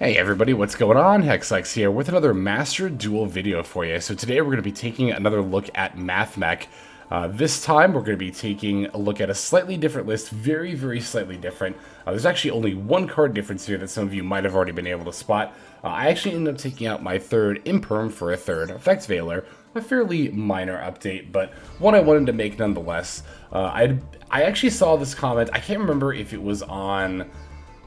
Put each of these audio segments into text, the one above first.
Hey everybody, what's going on? Heatsoul here with another Master Duel video for you. So today we're going to be taking another look at Mathmech. This time we're going to be taking a look at a slightly different list, very slightly different. There's actually only one card difference here that some of you might have already been able to spot. I actually ended up taking out my third Imperm for a third Effect Veiler, a fairly minor update, but one I wanted to make nonetheless. I actually saw this comment, I can't remember if it was on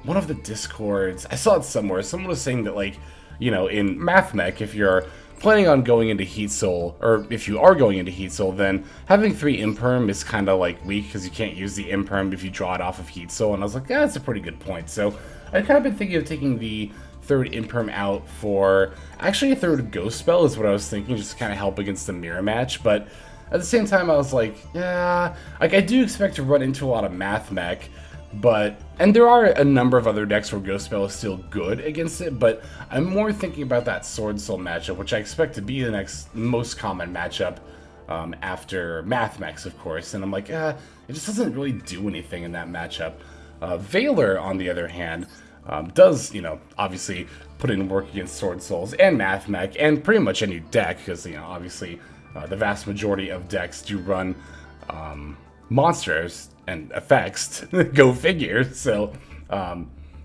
one of the Discords. I saw it somewhere. Someone was saying that, like, you know, in Mathmech, if you're planning on going into Heatsoul, or if you are going into Heatsoul, then having 3 Imperm is kind of, like, weak, because you can't use the Imperm if you draw it off of Heatsoul, and I was like, yeah, that's a pretty good point. So I've kind of been thinking of taking the third Imperm out for, actually a third Ghost Spell is what I was thinking, just to kind of help against the mirror match, but at the same time, I was like, yeah, like, I do expect to run into a lot of Mathmech, and there are a number of other decks where Ghost Spell is still good against it, but I'm more thinking about that Sword Soul matchup, which I expect to be the next most common matchup after Mathmech, of course, and I'm like, it just doesn't really do anything in that matchup. Veiler, on the other hand, does, you know, obviously put in work against Sword Souls and Mathmech, and pretty much any deck, because, you know, obviously the vast majority of decks do run monsters and effects, go figure. So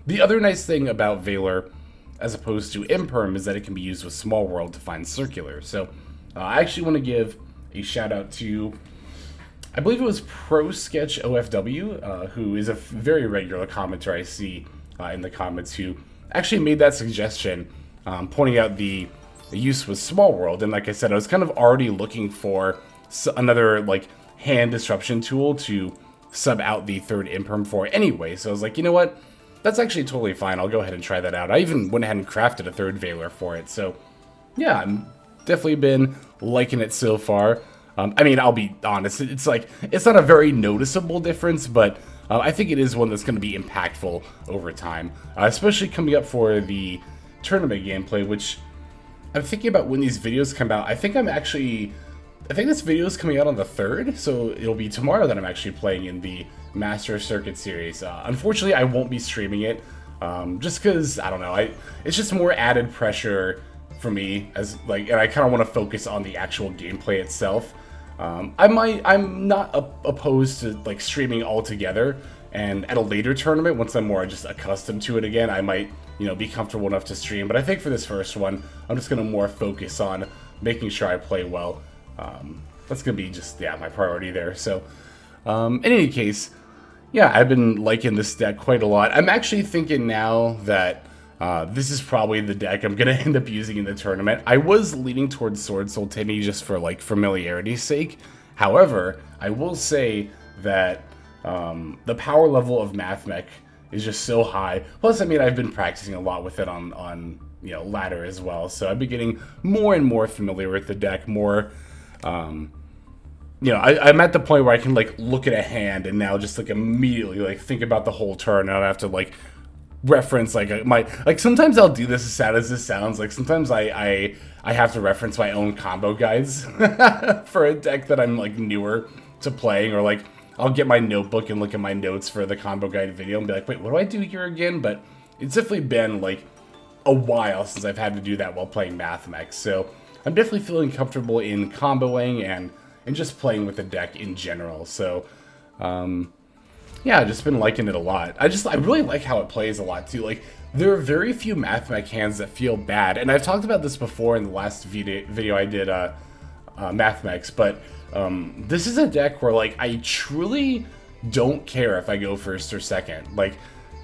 the other nice thing about Veiler, as opposed to Imperm, is that it can be used with Small World to find Circular. So I actually want to give a shout out to, I believe it was Pro Sketch OFW, who is a very regular commenter I see in the comments, who actually made that suggestion, pointing out the use with Small World. And like I said, I was kind of already looking for another, like, hand disruption tool to sub out the third Imperm for anyway, so I was like, you know what, that's actually totally fine, I'll go ahead and try that out. I even went ahead and crafted a third Veiler for it, so yeah, I'm definitely been liking it so far. I mean, I'll be honest, it's like, it's not a very noticeable difference, but I think it is one that's going to be impactful over time, especially coming up for the tournament gameplay, which I'm thinking about when these videos come out. I think this video is coming out on the 3rd, so it'll be tomorrow that I'm actually playing in the Master Circuit series. Unfortunately, I won't be streaming it, just because, I don't know, it's just more added pressure for me, as like, and I kind of want to focus on the actual gameplay itself. I'm not opposed to, like, streaming altogether, and at a later tournament, once I'm more just accustomed to it again, I might, you know, be comfortable enough to stream. But I think for this first one, I'm just going to more focus on making sure I play well. That's gonna be just, yeah, my priority there. So in any case, yeah, I've been liking this deck quite a lot. I'm actually thinking now that this is probably the deck I'm gonna end up using in the tournament. I was leaning towards Sword Soul Timmy just for, like, familiarity's sake. However, I will say that the power level of Mathmech is just so high. Plus, I mean, I've been practicing a lot with it on you know, ladder as well, so I've been getting more and more familiar with the deck, more you know, I'm at the point where I can, like, look at a hand and now just, like, immediately, like, think about the whole turn, and I don't have to, like, reference, like, sometimes I'll do this, as sad as this sounds, like, sometimes I have to reference my own combo guides for a deck that I'm, like, newer to playing, or, like, I'll get my notebook and look at my notes for the combo guide video and be like, wait, what do I do here again? But it's definitely been, like, a while since I've had to do that while playing Mathmech, so I'm definitely feeling comfortable in comboing and just playing with the deck in general. So, yeah, I've just been liking it a lot. I really like how it plays a lot, too. Like, there are very few Mathmech hands that feel bad, and I've talked about this before in the last video I did, Mathmechs, but this is a deck where, like, I truly don't care if I go first or second. Like,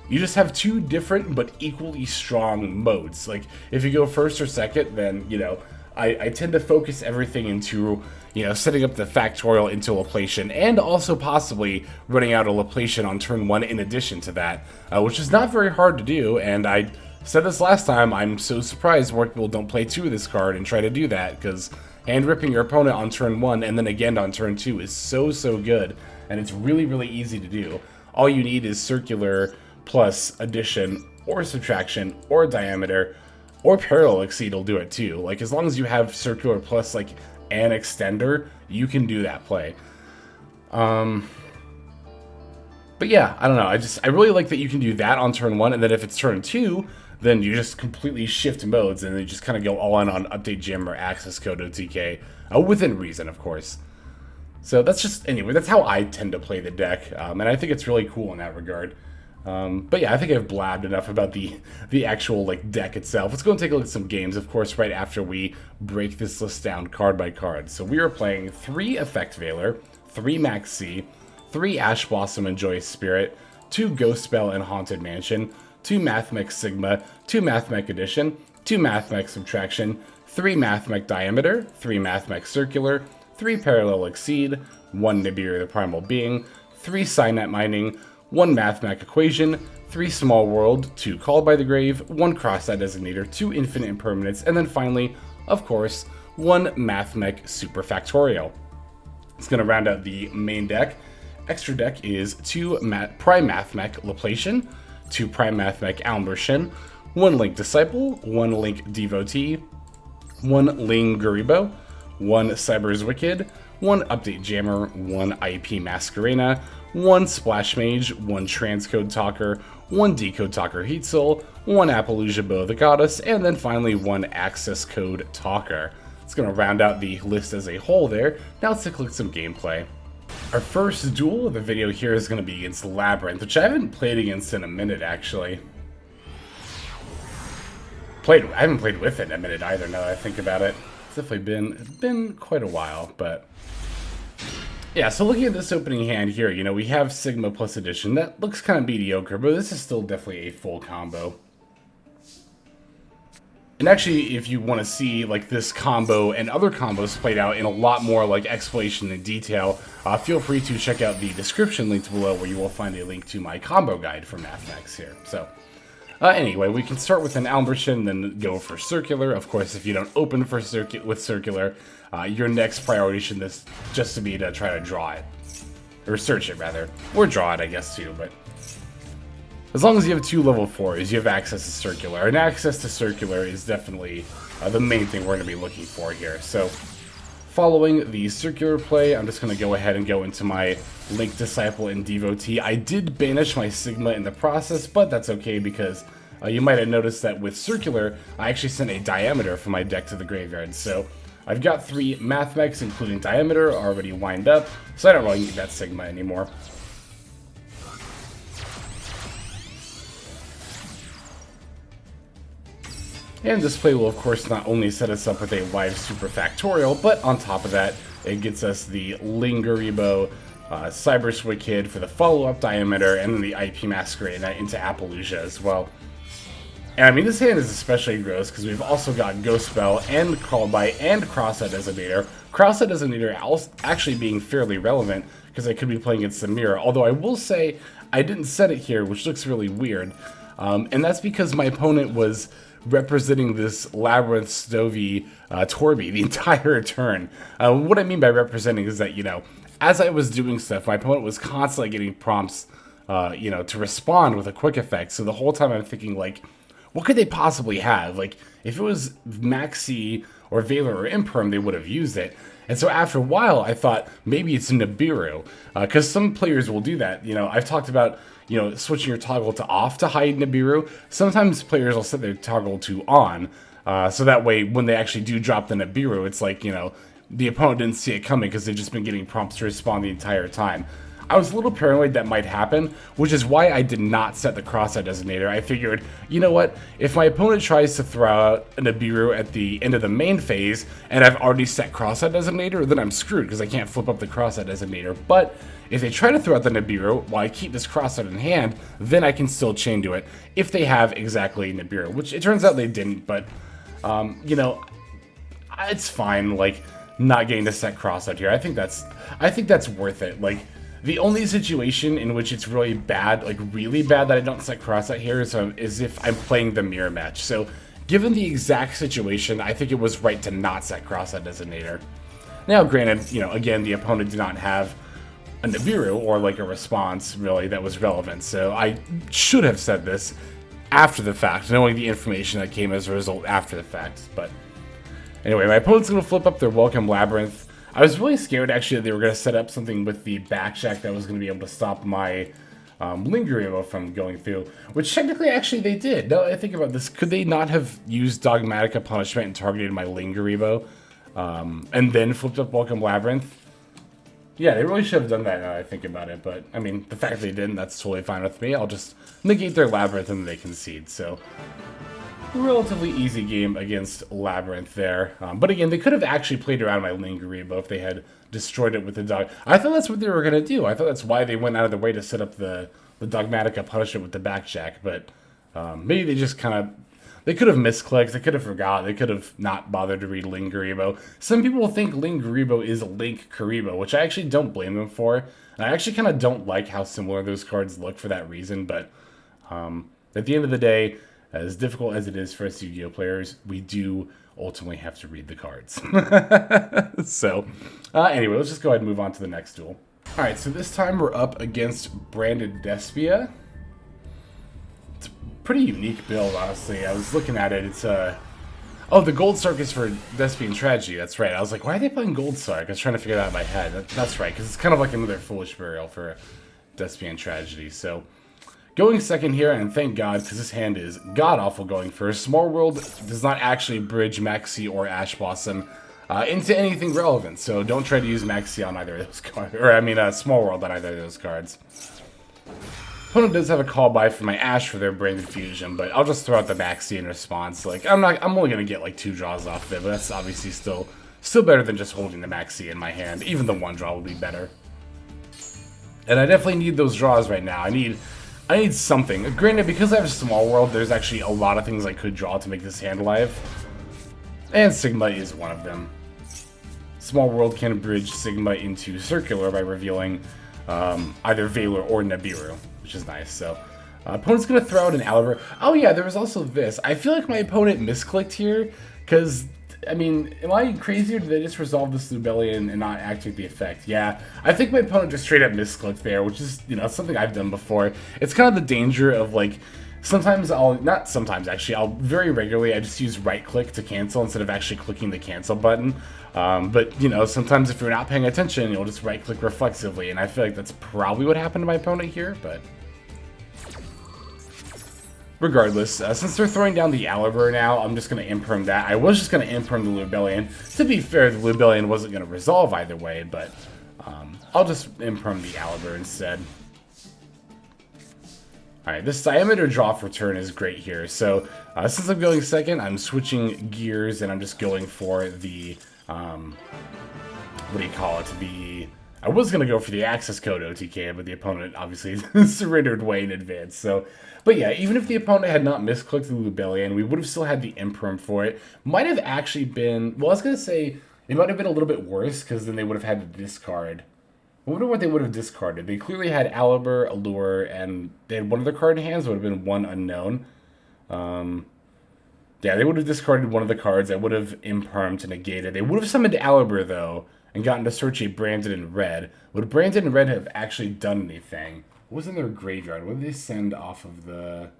you just have 2 different but equally strong modes. Like, if you go first or second, then, you know, I tend to focus everything into, you know, setting up the factorial into Laplacian, and also possibly running out a Laplacian on turn 1 in addition to that, which is not very hard to do, and I said this last time, I'm so surprised more people don't play 2 of this card and try to do that, because hand ripping your opponent on turn 1 and then again on turn 2 is so good, and it's really easy to do. All you need is Circular plus Addition, or Subtraction, or Diameter, or Parallel Exceed will do it too. Like, as long as you have Circular plus, like, an Extender, you can do that play. But yeah, I don't know, I really like that you can do that on turn 1, and then if it's turn 2, then you just completely shift modes and then you just kind of go all in on Update Gem or Accesscode OTK, within reason, of course. So that's just, anyway, that's how I tend to play the deck, and I think it's really cool in that regard. But yeah, I think I've blabbed enough about the actual like deck itself. Let's go and take a look at some games, of course, right after we break this list down card by card. So we are playing 3 Effect Veiler, 3 Maxx, 3 Ash Blossom and Joyous Spirit, 2 Ghost Spell and Haunted Mansion, 2 Mathmech Sigma, 2 Mathmech Addition, 2 Mathmech Subtraction, 3 Mathmech Diameter, 3 Mathmech Circular, 3 Parallel Exceed, 1 Nibiru the Primal Being, 3 Cynet Mining, 1 Mathmech Equation, 3 Small World, 2 Called by the Grave, 1 Crossout Designator, 2 Infinite Impermanence, and then finally, of course, 1 Mathmech Superfactorial. It's going to round out the main deck. Extra deck is 2 Primathmech Laplacian, 2 Primathmech Alembertain, 1 Link Disciple, 1 Link Devotee, 1 Linguriboh, 1 Cyberse Wicckid, 1 Update Jammer, 1 IP Masquerena, 1 Splash Mage, 1 Transcode Talker, 1 Decode Talker Heatsoul, 1 Apollusa the Goddess, and then finally 1 Accesscode Talker. It's going to round out the list as a whole there. Now let's take a look at some gameplay. Our first duel of the video here is going to be against Labyrinth, which I haven't played against in a minute, actually. I haven't played with it in a minute either, now that I think about it. It's definitely been quite a while, but... yeah, so looking at this opening hand here, you know, we have Sigma plus Addition. That looks kind of mediocre, but this is still definitely a full combo. And actually, if you want to see like this combo and other combos played out in a lot more like explanation and detail, feel free to check out the description linked below where you will find a link to my combo guide for Mathmech here. So anyway, we can start with an Alembertain, then go for Circular. Of course, if you don't open for Circular, your next priority should just be to try to draw it. Or search it, rather. Or draw it, I guess, too, but... as long as you have 2 level 4s, you have access to Circular. And access to Circular is definitely the main thing we're going to be looking for here. So, following the Circular play, I'm just going to go ahead and go into my Link Disciple and Devotee. I did banish my Sigma in the process, but that's okay because you might have noticed that with Circular, I actually sent a Diameter from my deck to the graveyard. So, I've got 3 Mathmechs, including Diameter, already wind up, so I don't really need that Sigma anymore. And this play will, of course, not only set us up with a live Superfactorial, but on top of that, it gets us the Linguriboh, Cyberse Wicckid for the follow-up Diameter, and then the IP Masquerena into Apollusa as well. And I mean, this hand is especially gross because we've also got Ghost Spell and Called By and Crossout Designator. Crossout Designator actually being fairly relevant because I could be playing against the mirror, although I will say I didn't set it here, which looks really weird. And that's because my opponent was representing this Labyrinth Stovey Torby the entire turn. What I mean by representing is that, you know, as I was doing stuff, my opponent was constantly getting prompts, you know, to respond with a quick effect. So the whole time I'm thinking, like, what could they possibly have? Like, if it was Maxx or Veiler or Imperm, they would have used it. And so after a while, I thought maybe it's Nibiru, because some players will do that. You know, I've talked about, you know, switching your toggle to off to hide Nibiru. Sometimes players will set their toggle to on, so that way when they actually do drop the Nibiru, it's like, you know, the opponent didn't see it coming because they've just been getting prompts to respond the entire time. I was a little paranoid that might happen, which is why I did not set the Crossout Designator. I figured, you know what, if my opponent tries to throw out a Nibiru at the end of the main phase, and I've already set Crossout Designator, then I'm screwed because I can't flip up the Crossout Designator. But if they try to throw out the Nibiru while I keep this Crossout in hand, then I can still chain to it if they have exactly Nibiru, which it turns out they didn't, but, you know, it's fine, like, not getting to set Crossout here. I think that's worth it. Like, the only situation in which it's really bad, like really bad, that I don't set Crossout here is if I'm playing the mirror match. So, given the exact situation, I think it was right to not set Crossout Designator. Now, granted, you know, again, the opponent did not have a Nibiru or like a response really that was relevant, so I should have said this after the fact, knowing the information that came as a result after the fact. But anyway, my opponent's going to flip up their Welcome Labyrinth. I was really scared, actually, that they were going to set up something with the Backjack that was going to be able to stop my Linguriboh from going through, which technically actually they did. Now that I think about this, could they not have used Dogmatica Punishment and targeted my Linguriboh, and then flipped up Welcome Labyrinth? Yeah, they really should have done that now that I think about it, but, I mean, the fact they didn't, that's totally fine with me. I'll just negate their Labyrinth and then they concede, so... relatively easy game against Labyrinth there. But again, they could have actually played around my Linguriboh if they had destroyed it with the dog. I thought that's what they were going to do. I thought that's why they went out of their way to set up the Dogmatica Punishment with the backjack, but maybe they just kind of... They could have misclicked, they could have forgot, they could have not bothered to read Linguriboh. Some people think Linguriboh is Linguriboh, which I actually don't blame them for. And I actually kind of don't like how similar those cards look for that reason, but at the end of the day, as difficult as it is for us Yu-Gi-Oh players, we do ultimately have to read the cards. So, anyway, let's just go ahead and move on to the next duel. Alright, so this time we're up against Branded Despia. Pretty unique build, honestly. I was looking at it. It's oh, the Gold Sark is for Despian Tragedy. That's right. I was like, why are they playing Gold Sark? I was trying to figure that out in my head. That's right, because it's kind of like another Foolish Burial for Despian Tragedy. So, going second here, and thank God, because this hand is god-awful going first. Small World does not actually bridge Maxi or Ash Blossom into anything relevant, so don't try to use Maxi on either of those cards. Or, I mean, Small World on either of those cards. Opponent does have a call by for my Ash for their Branded Fusion, but I'll just throw out the Maxi in response. Like, I'm only gonna get like 2 draws off of it, but that's obviously still better than just holding the Maxi in my hand. Even the 1 draw would be better. And I definitely need those draws right now. I need something. Granted, because I have Small World, there's actually a lot of things I could draw to make this hand alive. And Sigma is one of them. Small World can bridge Sigma into Circular by revealing either Valor or Nibiru, which is nice. So, opponent's going to throw out an Alembertain. Oh yeah, there was also this. I feel like my opponent misclicked here, because, I mean, am I crazy or did they just resolve this Lubellian and not activate the effect? Yeah, I think my opponent just straight up misclicked there, which is, you know, something I've done before. It's kind of the danger of, like, sometimes not sometimes actually, very regularly I just use right click to cancel instead of actually clicking the cancel button. But, you know, sometimes if you're not paying attention, you'll just right click reflexively, and I feel like that's probably what happened to my opponent here, but... Regardless, since they're throwing down the Alembertain now, I'm just going to imperm that. I was just going to imperm the Lubellian. To be fair, the Lubellian wasn't going to resolve either way, but I'll just imperm the Alembertain instead. Alright, this Diameter draw for turn is great here. So, since I'm going second, I'm switching gears and I'm just going for the, what do you call it, I was going to go for the Accesscode OTK, but the opponent obviously surrendered way in advance. So, but yeah, even if the opponent had not misclicked the Lubellian, we would have still had the Imperm for it. Might have actually been, well, I was going to say, it might have been a little bit worse, because then they would have had to discard. I wonder what they would have discarded. They clearly had Allure, Allure, and they had one of their card in hands. It would have been one unknown. Yeah, they would have discarded one of the cards. I would have impermed to negate it. They would have summoned Allure, though, and gotten to search a Branded in red. Would Branded in red have actually done anything? What was in their graveyard? What did they send off of the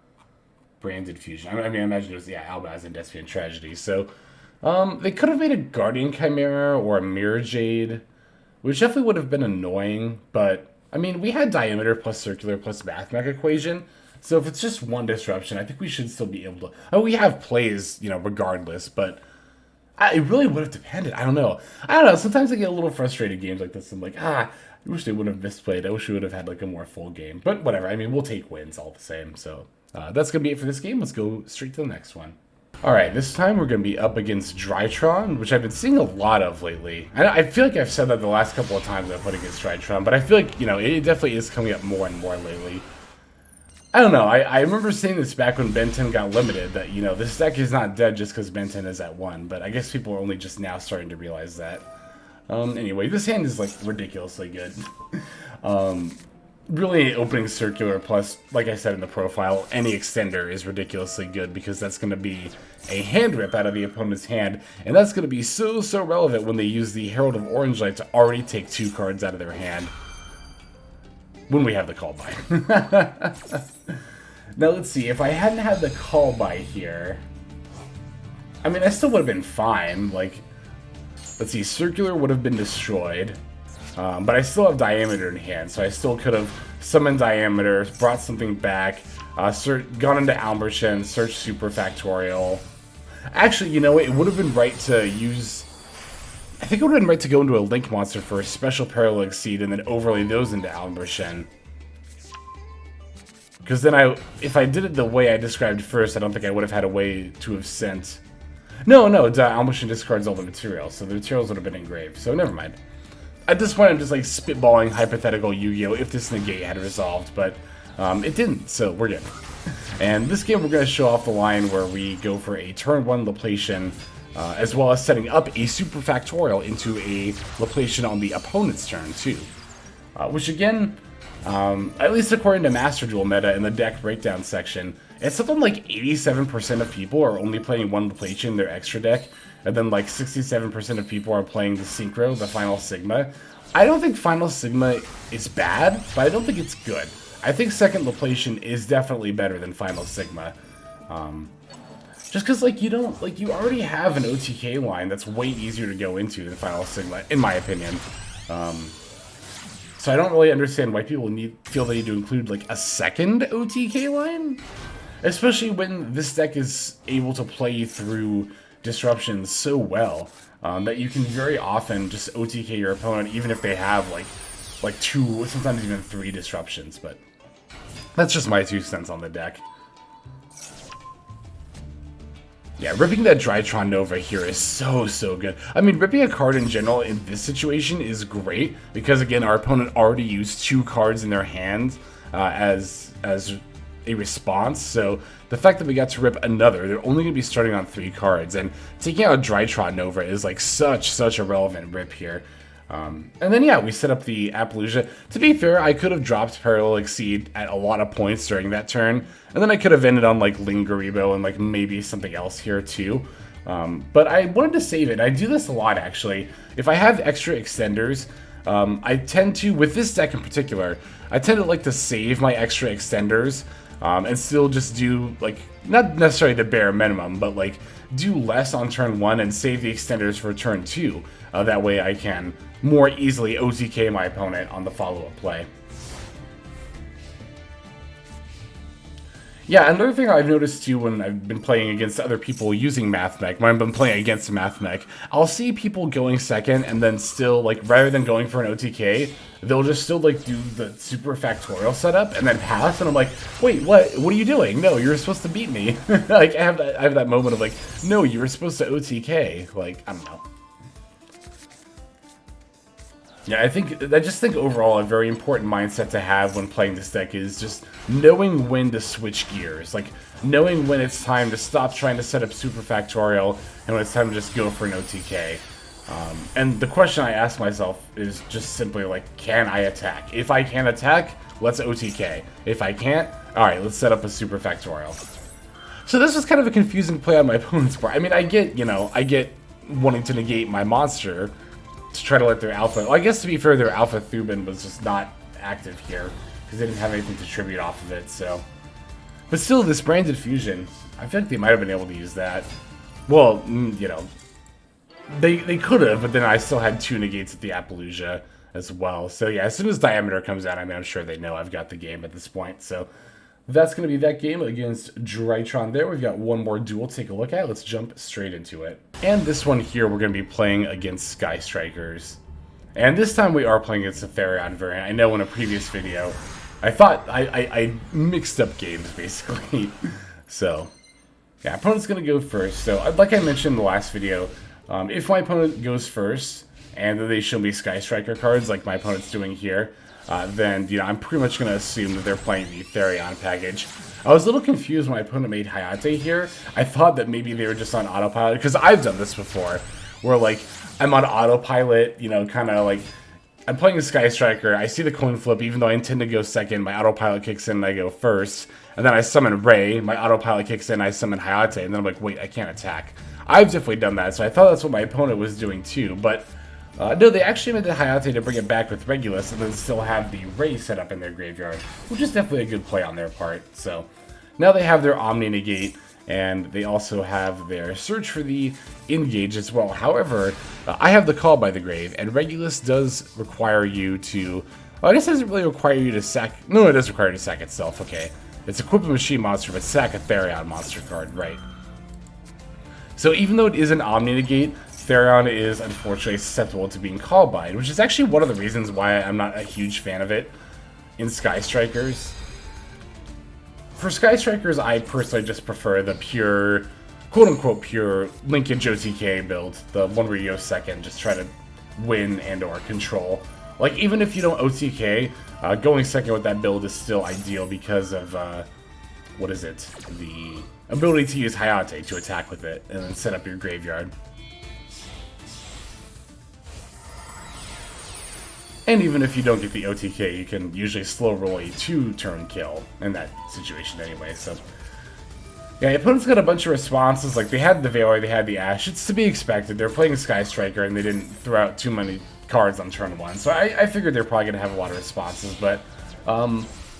Branded Fusion? I mean, I imagine it was, yeah, Albaz and Despian Tragedy. So, they could have made a Guardian Chimera or a Mirror Jade, which definitely would have been annoying, but, I mean, we had Diameter plus Circular plus Mathmech Equation, so if it's just one disruption, I think we should still be able to... Oh, we have plays, you know, regardless, but it really would have depended. I don't know. Sometimes I get a little frustrated games like this. I'm like, I wish they would have misplayed. I wish we would have had, like, a more full game. But whatever. I mean, we'll take wins all the same. So that's going to be it for this game. Let's go straight to the next one. Alright, this time we're going to be up against Drytron, which I've been seeing a lot of lately. I feel like I've said that the last couple of times I've put against Drytron, but I feel like, you know, it definitely is coming up more and more lately. I don't know, I remember saying this back when Ben 10 got limited, that, you know, this deck is not dead just because Ben 10 is at 1, but I guess people are only just now starting to realize that. Anyway, this hand is, like, ridiculously good. Really, opening Circular plus, like I said in the profile, any extender is ridiculously good because that's going to be a hand rip out of the opponent's hand, and that's going to be so relevant when they use the Herald of Orange Light to already take 2 cards out of their hand. When we have the call by. Now let's see, if I hadn't had the call by here, I mean, I still would have been fine. Like, let's see, Circular would have been destroyed. But I still have Diameter in hand, so I still could have summoned Diameter, brought something back, gone into Alembertain, searched Superfactorial. Actually, you know what? It would have been right to use... I think it would have been right to go into a Link monster for a special Parallel Exceed and then overlay those into Alembertain. Because then if I did it the way I described first, I don't think I would have had a way to have sent... No, Alembertain discards all the materials, so the materials would have been engraved, so never mind. At this point, I'm just like spitballing hypothetical Yu-Gi-Oh! If this negate had resolved, but it didn't, so we're good. And this game, we're going to show off the line where we go for a turn 1 Laplacian, as well as setting up a Superfactorial into a Laplacian on the opponent's turn, too. Which again, at least according to Master Duel meta in the deck breakdown section, it's something like 87% of people are only playing one Laplacian in their extra deck, and then like 67% of people are playing the Synchro, the Final Sigma. I don't think Final Sigma is bad, but I don't think it's good. I think second Laplacian is definitely better than Final Sigma. Just because, like, you already have an OTK line that's way easier to go into than Final Sigma, in my opinion. So I don't really understand why people feel they need to include, like, a second OTK line? Especially when this deck is able to play through disruptions so well, that you can very often just OTK your opponent, even if they have, like 2, sometimes even 3 disruptions, but that's just my 2 cents on the deck. Yeah, ripping that Drytron Nova here is so good. I mean, ripping a card in general in this situation is great, because again, our opponent already used 2 cards in their hand as a response, so the fact that we got to rip another, they're only going to be starting on 3 cards, and taking out Drytron Nova is like such a relevant rip here. And then yeah, we set up the Apollusa. To be fair, I could have dropped Parallel Exceed at a lot of points during that turn, and then I could have ended on like Linguriboh and like maybe something else here too. But I wanted to save it. I do this a lot actually. If I have extra extenders, I tend to, with this deck in particular, I tend to like to save my extra extenders and still just do like, not necessarily the bare minimum, but like do less on turn 1 and save the extenders for turn 2. That way I can more easily OTK my opponent on the follow-up play. Yeah, another thing I've noticed too when I've been playing against other people using Mathmech, when I've been playing against Mathmech, I'll see people going second and then still, like, rather than going for an OTK, they'll just still, like, do the Superfactorial setup and then pass, and I'm like, wait, what are you doing? No, you're supposed to beat me. Like, I have that moment of, like, no, you were supposed to OTK. Like, I don't know. Yeah, I just think overall a very important mindset to have when playing this deck is just knowing when to switch gears. Like, knowing when it's time to stop trying to set up Superfactorial and when it's time to just go for an OTK. And the question I ask myself is just simply like, can I attack? If I can attack, let's OTK. If I can't, alright, let's set up a Superfactorial. So this was kind of a confusing play on my opponent's part. I mean, I get wanting to negate my monster to try to let their alpha... Well, I guess to be fair, their alpha Thuban was just not active here, because they didn't have anything to tribute off of it, so... But still, this Branded Fusion, I feel like they might have been able to use that. Well, you know, they could have, but then I still had 2 negates at the Apollusa as well. So yeah, as soon as Diameter comes out, I mean, I'm sure they know I've got the game at this point, so... That's going to be that game against Drytron there. We've got one more duel to take a look at. Let's jump straight into it. And this one here, we're going to be playing against Sky Strikers. And this time we are playing against a Therion variant. I know in a previous video, I thought I mixed up games, basically. So, yeah, opponent's going to go first. So, like I mentioned in the last video, if my opponent goes first, and then they show me Sky Striker cards, like my opponent's doing here, then, you know, I'm pretty much going to assume that they're playing the Therion package. I was a little confused when my opponent made Hayate here. I thought that maybe they were just on autopilot, because I've done this before, where, like, I'm on autopilot, you know, kind of like, I'm playing a Sky Striker, I see the coin flip, even though I intend to go second, my autopilot kicks in and I go first, and then I summon Ray, my autopilot kicks in, I summon Hayate, and then I'm like, wait, I can't attack. I've definitely done that, so I thought that's what my opponent was doing too, but... no, they actually made the Hayate to bring it back with Regulus and then still have the Ray set up in their graveyard, which is definitely a good play on their part. So now they have their Omni Negate, and they also have their Search for the Engage as well. However, I have the Call by the Grave, and Regulus does require you to Oh, I guess it doesn't really require you to sack... No, it does require you to sack itself, okay. It's equip a machine monster, but sack a Therion monster card, right. So even though it is an Omni-Negate, Therion is unfortunately susceptible to being Call Bind, which is actually one of the reasons why I'm not a huge fan of it in Sky Strikers. For Sky Strikers, I personally just prefer the pure, quote-unquote pure, Link and JoTK build. The one where you go second, just try to win and or control. Like, even if you don't OTK, going second with that build is still ideal because of, what is it? The ability to use Hayate to attack with it, and then set up your graveyard. And even if you don't get the OTK, you can usually slow roll a 2-turn kill in that situation anyway, so... Yeah, the opponent's got a bunch of responses, like they had the Veiler, they had the Ash, it's to be expected. They're playing Sky Striker and they didn't throw out too many cards on turn 1, so I figured they're probably going to have a lot of responses, but...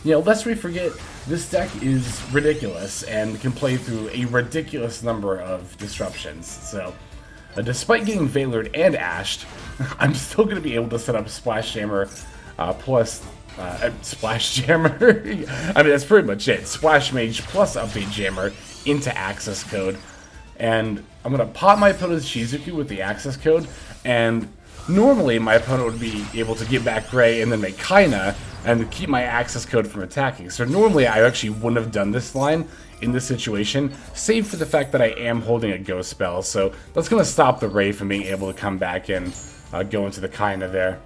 you know, lest we forget, this deck is ridiculous and can play through a ridiculous number of disruptions, so... despite getting Veilered and Ashed, I'm still going to be able to set up Splash Jammer plus Splash Jammer. I mean, that's pretty much it. Splash Mage plus Update Jammer into Accesscode. And I'm going to pop my opponent's Shizuku with the Accesscode. And normally my opponent would be able to get back Gray and then make Kaina and keep my Accesscode from attacking. So normally I actually wouldn't have done this line in this situation, save for the fact that I am holding a Ghost Spell, so that's going to stop the Ray from being able to come back and go into the Kaina there.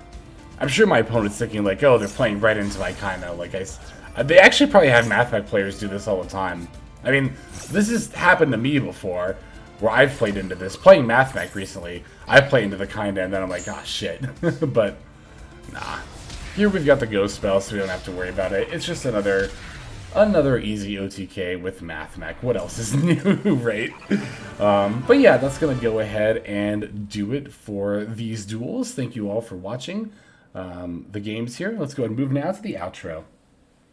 I'm sure my opponent's thinking like, oh, they're playing right into my Kaina. Like they actually probably have Mathmech players do this all the time. I mean, this has happened to me before, where I've played into this. Playing Mathmech recently, I play into the Kaina and then I'm like, ah, shit. But, nah. Here we've got the Ghost Spell, so we don't have to worry about it. It's just another easy OTK with Mathmech. What else is new, right? But yeah, that's going to go ahead and do it for these duels. Thank you all for watching the games here. Let's go ahead and move now to the outro.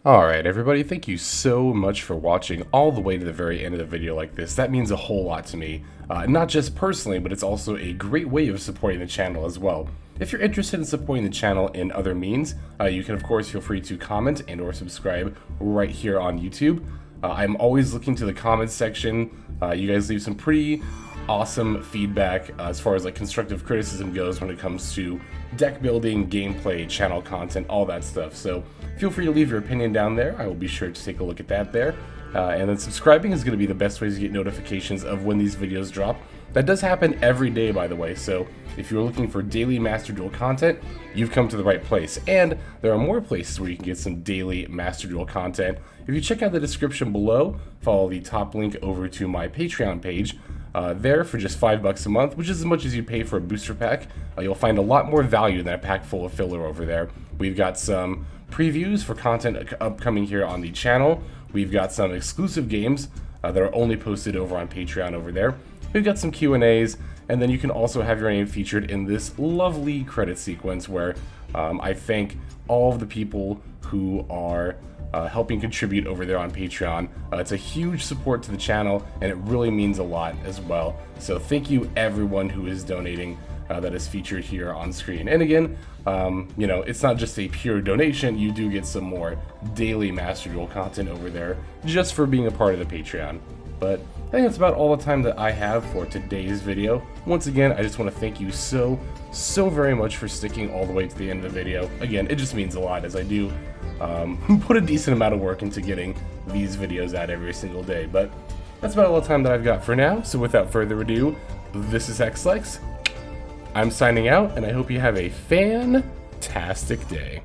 Alright everybody, thank you so much for watching all the way to the very end of the video like this. That means a whole lot to me. Not just personally, but it's also a great way of supporting the channel as well. If you're interested in supporting the channel in other means, you can of course feel free to comment and or subscribe right here on YouTube. I'm always looking to the comments section. You guys leave some pretty awesome feedback as far as like constructive criticism goes when it comes to deck building, gameplay, channel content, all that stuff. So feel free to leave your opinion down there. I will be sure to take a look at that there. And then subscribing is going to be the best way to get notifications of when these videos drop. That does happen every day, by the way, so if you're looking for daily Master Duel content, you've come to the right place. And there are more places where you can get some daily Master Duel content. If you check out the description below, follow the top link over to my Patreon page. There, for just $5 a month, which is as much as you pay for a booster pack, you'll find a lot more value than a pack full of filler over there. We've got some previews for content upcoming here on the channel. We've got some exclusive games that are only posted over on Patreon over there. We've got some Q&As, and then you can also have your name featured in this lovely credit sequence where I thank all of the people who are helping contribute over there on Patreon. It's a huge support to the channel, and it really means a lot as well. So thank you everyone who is donating that is featured here on screen. And again, you know, it's not just a pure donation, you do get some more daily Master Duel content over there just for being a part of the Patreon. But I think that's about all the time that I have for today's video. Once again, I just want to thank you so very much for sticking all the way to the end of the video. Again, it just means a lot as I do put a decent amount of work into getting these videos out every single day. But that's about all the time that I've got for now. So without further ado, this is XLex. I'm signing out, and I hope you have a fantastic day.